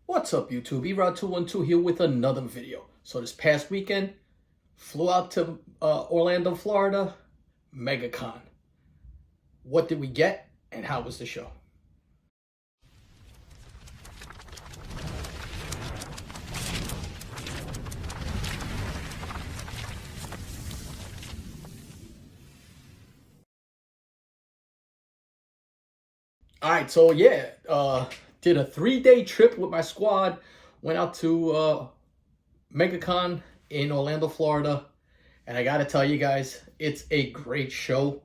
What's up, YouTube? Erod212 here with another video. So this past weekend, flew out to Orlando, Florida, Megacon. What did we get and how was the show? All right, so yeah, did a 3-day trip with my squad. Went out to Megacon in Orlando, Florida. And I got to tell you guys, it's a great show.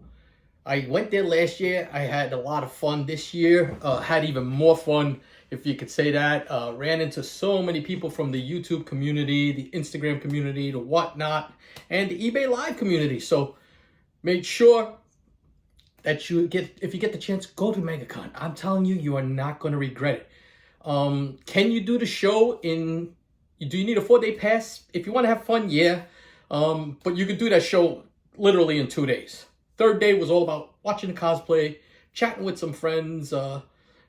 I went there last year. I had a lot of fun this year. Had even more fun, if you could say that. Ran into so many people from the YouTube community, the Instagram community, the whatnot, and the eBay Live community. So made sure that if you get the chance, go to Megacon. I'm telling you, you are not going to regret it. Can you do the show do you need a 4-day pass? If you want to have fun, yeah. But you could do that show literally in 2 days. Third day was all about watching the cosplay, chatting with some friends,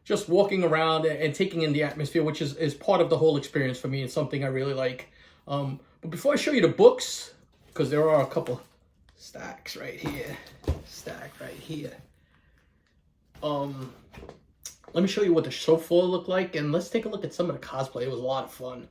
just walking around and taking in the atmosphere, which is part of the whole experience for me and something I really like. But before I show you the books, because there are a couple stacks right here, let me show you what the show floor looked like, and let's take a look at some of the cosplay. It was a lot of fun.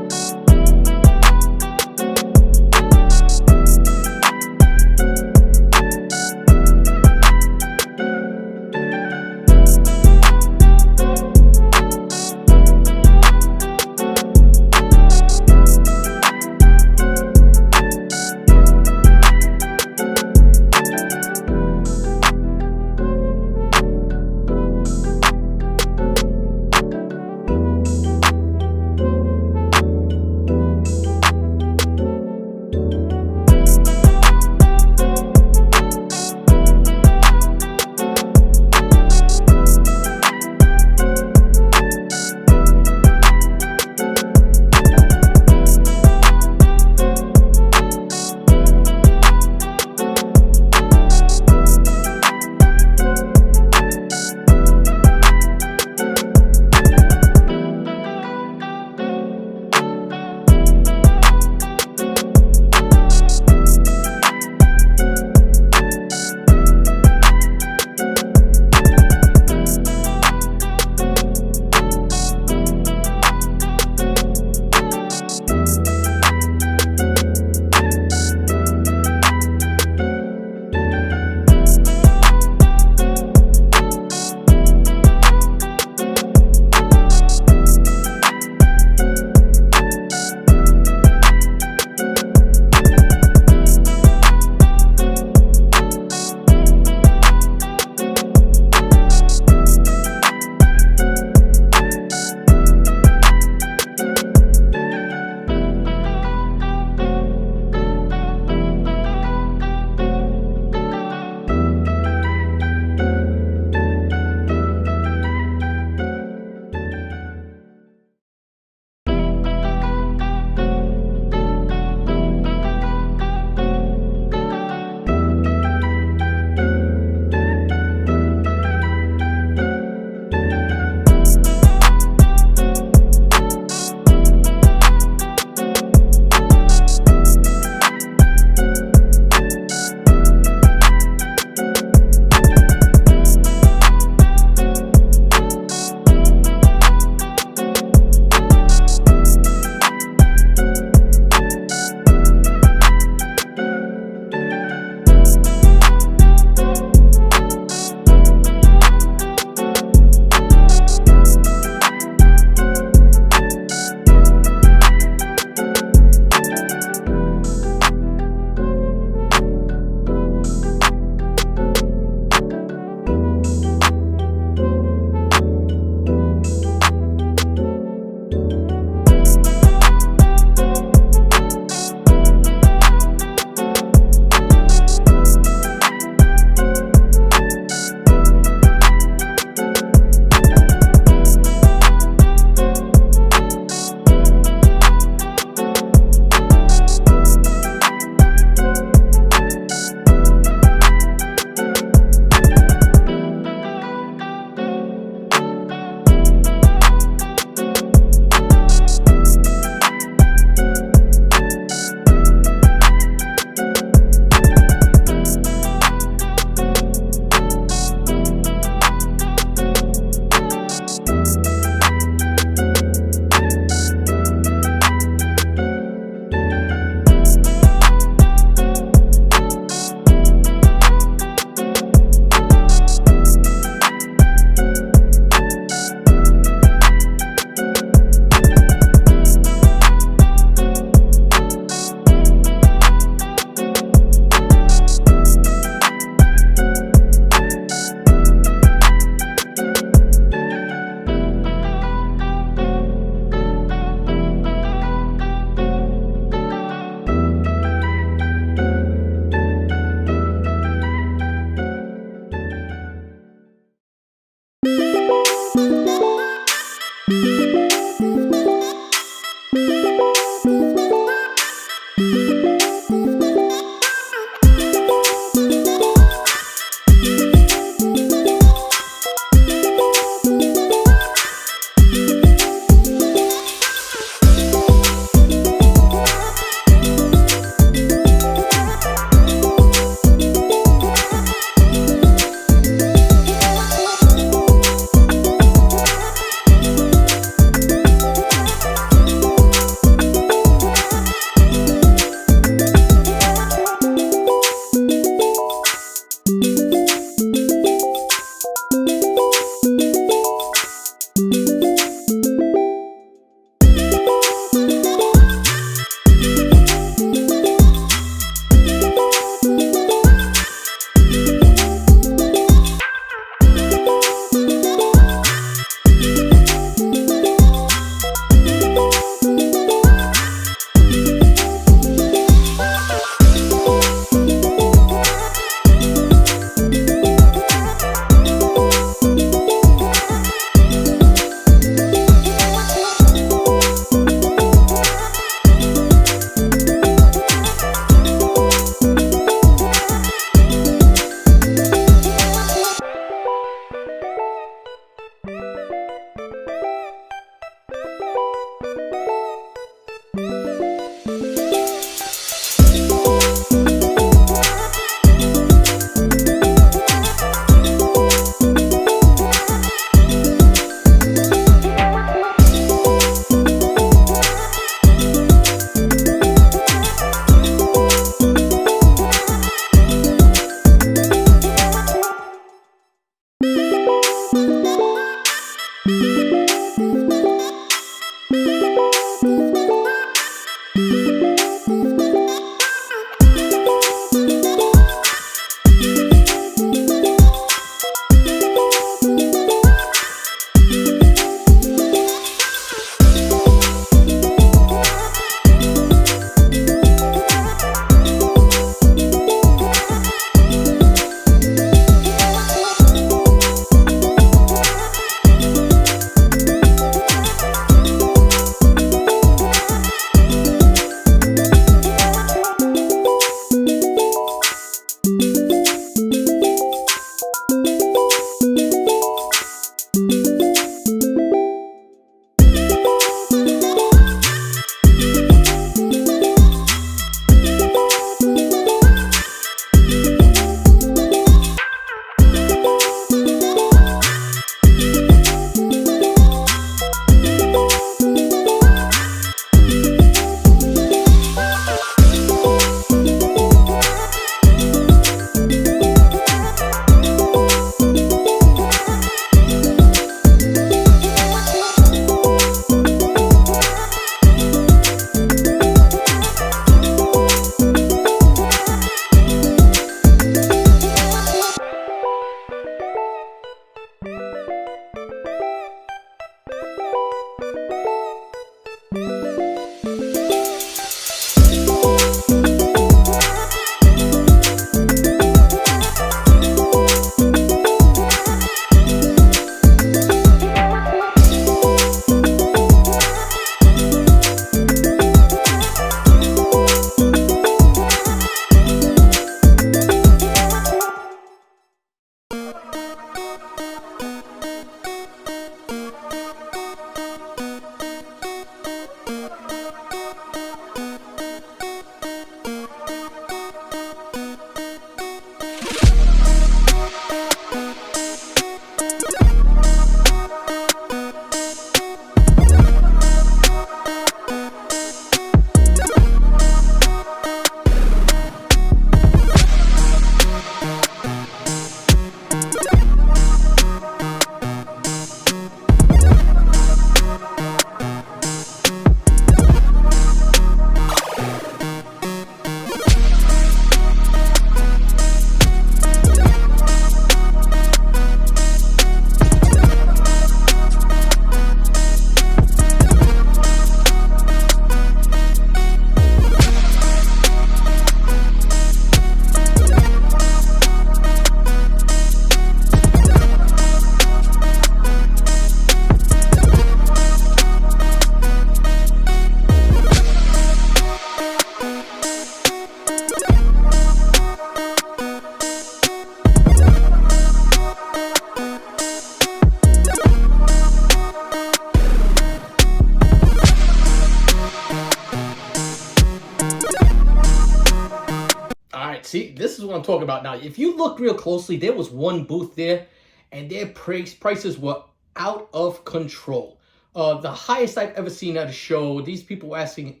right, see, this is what I'm talking about now. If you look real closely, there was one booth there, and their prices were out of control. The highest I've ever seen at a show. These people were asking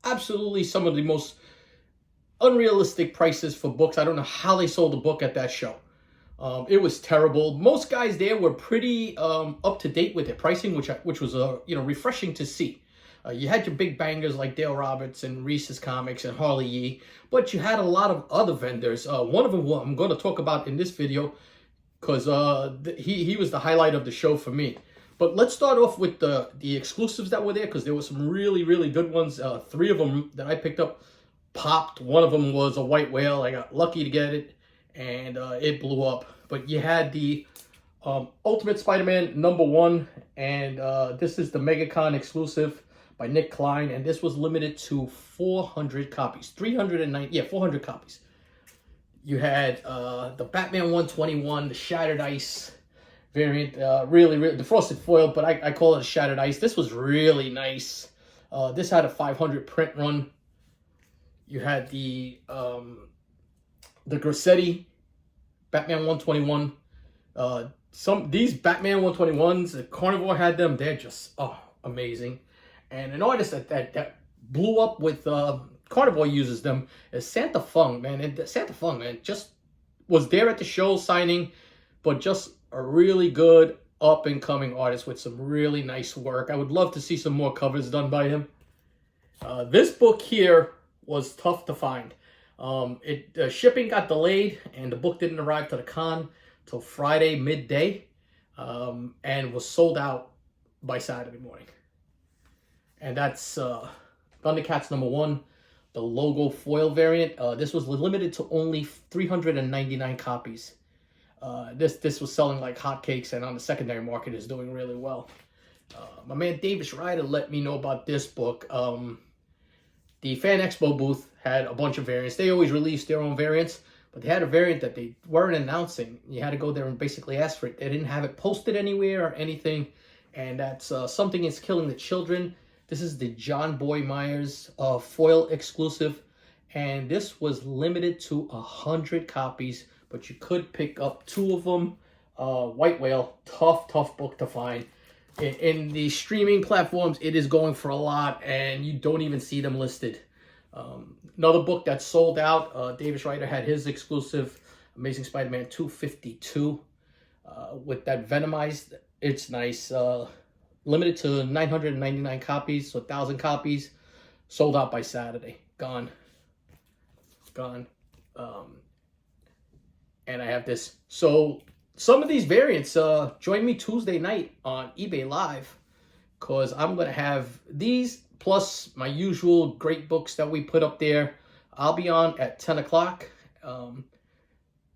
absolutely some of the most unrealistic prices for books. I don't know how they sold a book at that show. It was terrible. Most guys there were pretty up to date with their pricing, which was refreshing to see. You had your big bangers like Dale Roberts and Reese's Comics and Harley Yee, but you had a lot of other vendors. One of them I'm going to talk about in this video because he was the highlight of the show for me. But let's start off with the exclusives that were there, because there were some really, really good ones. 3 of them that I picked up popped. One of them was a white whale. I got lucky to get it, and it blew up. But you had the Ultimate Spider-Man #1, and this is the Megacon exclusive by Nick Klein, and this was limited to 400 copies. 400 copies. You had the Batman 121, the Shattered Ice variant, really, the frosted foil, but I call it a Shattered Ice. This was really nice. This had a 500 print run. You had the Grassetti Batman 121. These Batman 121s, the Carnivore had them. They're just amazing. And an artist that blew up with Carnivore uses them is Santa Fung, man. And Santa Fung, man, just was there at the show signing, but just a really good up-and-coming artist with some really nice work. I would love to see some more covers done by him. This book here was tough to find. Shipping got delayed, and the book didn't arrive to the con till Friday midday, and was sold out by Saturday morning. And that's Thundercats #1, the logo foil variant. This was limited to only 399 copies. This was selling like hotcakes, and on the secondary market is doing really well. My man Davis Ryder let me know about this book. The Fan Expo booth had a bunch of variants. They always release their own variants, but they had a variant that they weren't announcing. You had to go there and basically ask for it. They didn't have it posted anywhere or anything, and that's Something Is Killing the Children. This is the John Boy Myers foil exclusive, and this was limited to 100 copies, but you could pick up 2 of them. White Whale, tough book to find. In the streaming platforms, it is going for a lot, and you don't even see them listed. Another book that sold out, Davis Ryder had his exclusive, Amazing Spider-Man 252, with that Venomized. It's nice. Limited to 999 copies, so 1,000 copies. Sold out by Saturday. Gone. And I have this. So some of these variants, join me Tuesday night on eBay Live, because I'm going to have these plus my usual great books that we put up there. I'll be on at 10 o'clock.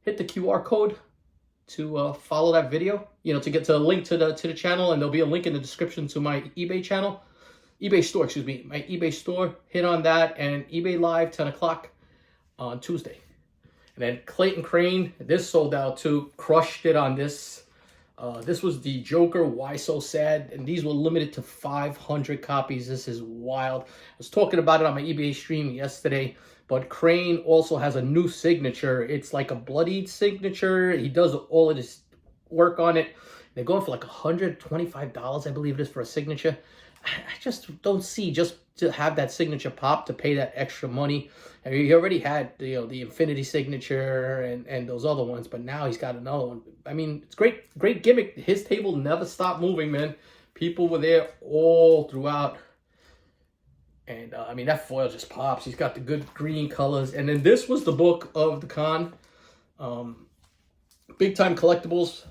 Hit the QR code to follow that video, to get to the link to the channel, and there'll be a link in the description to my eBay store, my eBay store. Hit on that, and eBay Live 10 o'clock on Tuesday. And then Clayton Crane, this sold out too. Crushed it on this. This was the Joker, Why So Sad, and these were limited to 500 copies. This is wild. I was talking about it on my eBay stream yesterday, but Crane also has a new signature. It's like a bloodied signature. He does all of this work on it. They're going for like $125, I believe it is, for a signature. I just don't see, just to have that signature pop, to pay that extra money. I mean, he already had the Infinity signature and those other ones, but now he's got another one. I mean, it's great gimmick. His table never stopped moving, man. People were there all throughout. And I mean, that foil just pops. He's got the good green colors. And then this was the book of the con. Big Time Collectibles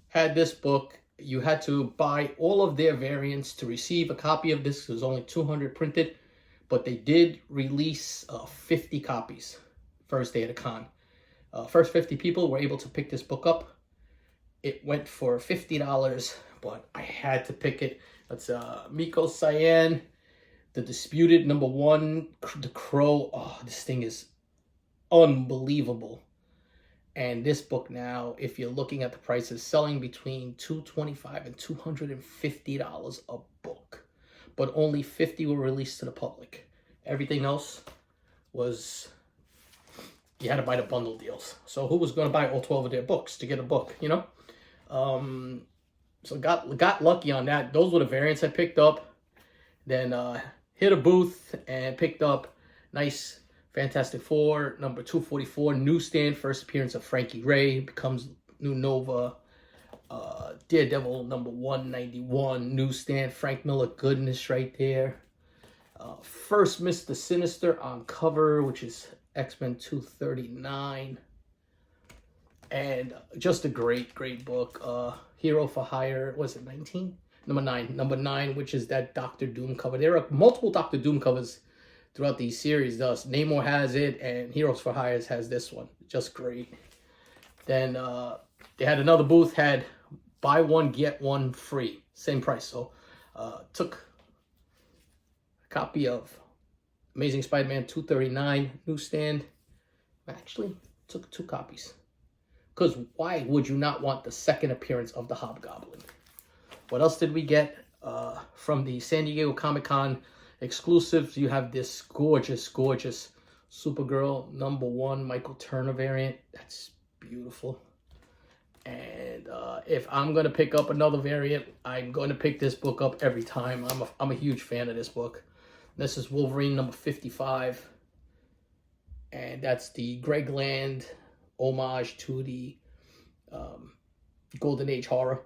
had this book. You had to buy all of their variants to receive a copy of this. It was only 200 printed, but they did release 50 copies first day of the con. First 50 people were able to pick this book up. It went for $50, but I had to pick it. That's Miko Cyan, The Disputed #1, The Crow. Oh, this thing is unbelievable. And this book now, if you're looking at the prices, selling between $225 and $250 a book. But only 50 were released to the public. Everything else was you had to buy the bundle deals. So who was going to buy all 12 of their books to get a book, you know? So got lucky on that. Those were the variants I picked up. Then hit a booth and picked up nice Fantastic Four, number 244, newsstand, first appearance of Frankie Ray, becomes New Nova. Daredevil, number 191, newsstand, Frank Miller goodness right there. First Mr. Sinister on cover, which is X-Men 239. And just a great book. Hero for Hire, was it 19? Number 9, which is that Doctor Doom cover. There are multiple Doctor Doom covers throughout these series. Thus, Namor has it, and Heroes for Hire has this one. Just great. Then they had another booth, had buy one, get one free. Same price. So took a copy of Amazing Spider-Man 239 newsstand. Actually, took 2 copies. Because why would you not want the second appearance of the Hobgoblin? What else did we get? From the San Diego Comic-Con exclusives, you have this gorgeous Supergirl number 1 Michael Turner variant. That's beautiful. And if I'm going to pick up another variant, I'm going to pick this book up every time. I'm a huge fan of this book. This is Wolverine number 55. And that's the Greg Land homage to the Golden Age horror.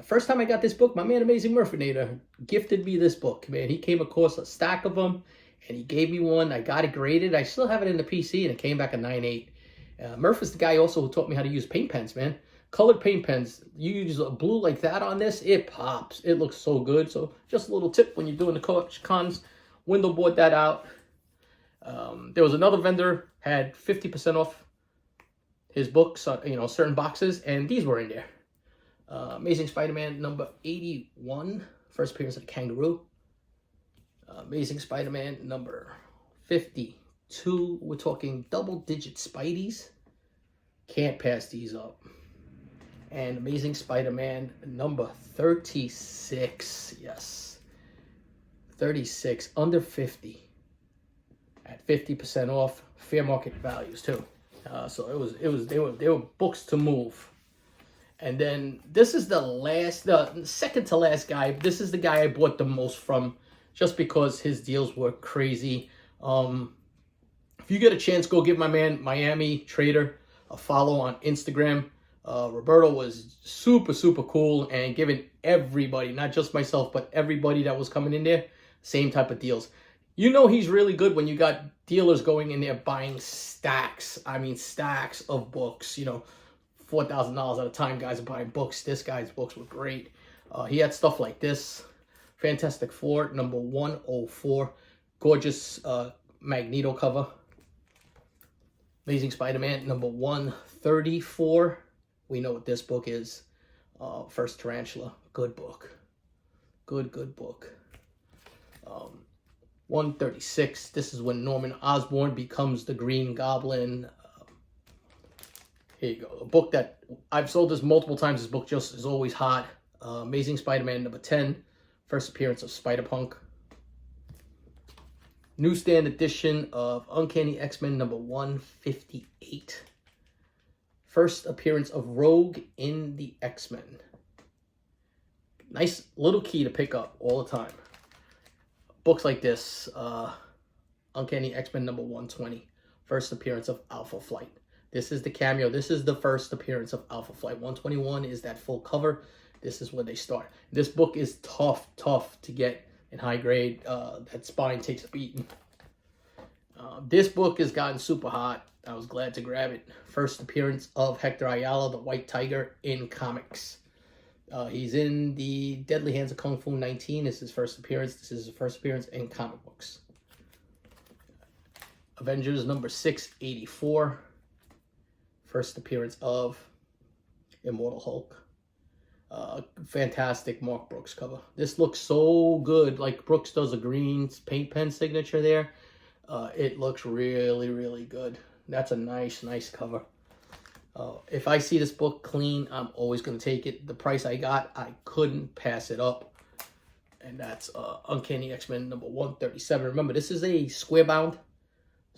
First time I got this book, my man Amazing Murphinator gifted me this book, man. He came across a stack of them, and he gave me one. I got it graded. I still have it in the PC, and it came back a 9.8. Murph is the guy also who taught me how to use paint pens, man. Colored paint pens. You use a blue like that on this, it pops. It looks so good. So just a little tip when you're doing the cons, window board that out. There was another vendor, had 50% off his books, certain boxes, and these were in there. Amazing Spider-Man number 81, first appearance of the Kangaroo. Amazing Spider-Man number 52. We're talking double-digit Spideys. Can't pass these up. And Amazing Spider-Man number 36. Yes. 36, under 50. At 50% off, fair market values too. So they were books to move. And then this is the second to last guy. This is the guy I bought the most from, just because his deals were crazy. If you get a chance, go give my man Miami Trader a follow on Instagram. Roberto was super cool and giving everybody, not just myself, but everybody that was coming in there, same type of deals. You know he's really good when you got dealers going in there buying stacks. I mean, stacks of books, $4,000 at a time. Guys are buying books. This guy's books were great. He had stuff like this. Fantastic Four, number 104. Gorgeous Magneto cover. Amazing Spider-Man, number 134. We know what this book is. First Tarantula. Good book. Good book. 136. This is when Norman Osborn becomes the Green Goblin. Here you go. A book that I've sold this multiple times. This book just is always hot. Amazing Spider-Man number 10. First appearance of Spider-Punk. Newsstand edition of Uncanny X-Men number 158. First appearance of Rogue in the X-Men. Nice little key to pick up all the time. Books like this. Uncanny X-Men number 120. First appearance of Alpha Flight. This is the cameo. This is the first appearance of Alpha Flight. 121 is that full cover. This is where they start. This book is tough to get in high grade. That spine takes a beating. This book has gotten super hot. I was glad to grab it. First appearance of Hector Ayala, the White Tiger, in comics. He's in the Deadly Hands of Kung Fu 19. This is his first appearance. This is his first appearance in comic books. Avengers number 684. First appearance of Immortal Hulk. Fantastic Mark Brooks cover. This looks so good. Like Brooks does a green paint pen signature there. It looks really good. That's a nice cover. If I see this book clean, I'm always going to take it. The price I got, I couldn't pass it up. And that's Uncanny X-Men number 137. Remember, this is a square bound.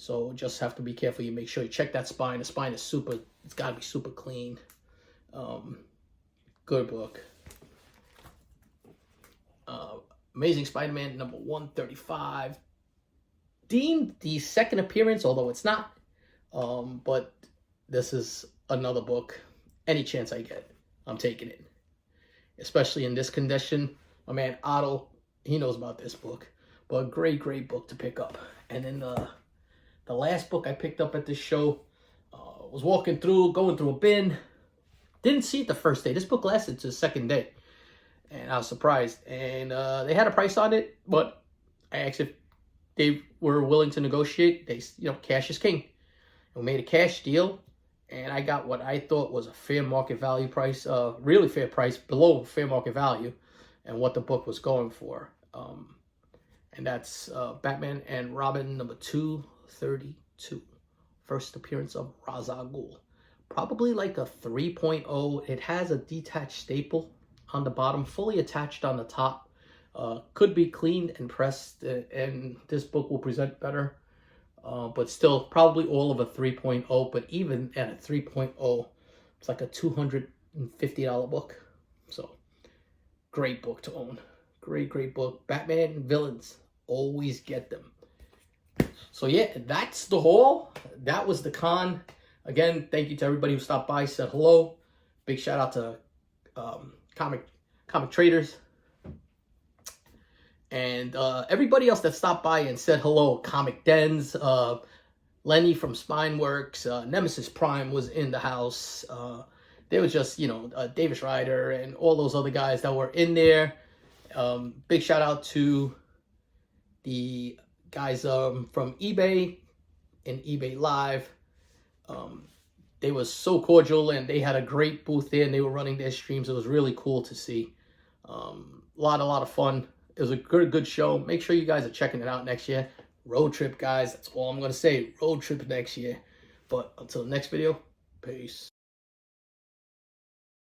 So just have to be careful. You make sure you check that spine. The spine is super, it's got to be super clean. Good book. Amazing Spider-Man number 135. Deemed the second appearance, although it's not. But this is another book. Any chance I get, I'm taking it. Especially in this condition. My man Otto, he knows about this book. But a great, great book to pick up. And then the last book I picked up at this show, was walking through, going through a bin. Didn't see it the first day. This book lasted to the second day. And I was surprised. And they had a price on it, but I asked if they were willing to negotiate. They, cash is king. And we made a cash deal. And I got what I thought was a fair market value price, really fair price, below fair market value, and what the book was going for. And that's Batman and Robin number 232. First appearance of Ra's al Ghul. Probably like a 3.0. It has a detached staple on the bottom, fully attached on the top. Could be cleaned and pressed, and this book will present better. But still, probably all of a 3.0. But even at a 3.0, it's like a $250 book. So, great book to own. Great, great book. Batman villains, always get them. So yeah, that's the haul. That was the con. Again, thank you to everybody who stopped by, said hello. Big shout out to comic traders. And everybody else that stopped by and said hello. Comic Dens, Lenny from Spineworks, Nemesis Prime was in the house. There was just, Davis Ryder and all those other guys that were in there. Big shout out to the guys from eBay and eBay Live. They were so cordial, and they had a great booth there, and they were running their streams. It was really cool to see. A lot of fun. It was a good show. Make sure you guys are checking it out next year. Road trip, guys. That's all I'm going to say. Road trip next year. But until the next video, peace.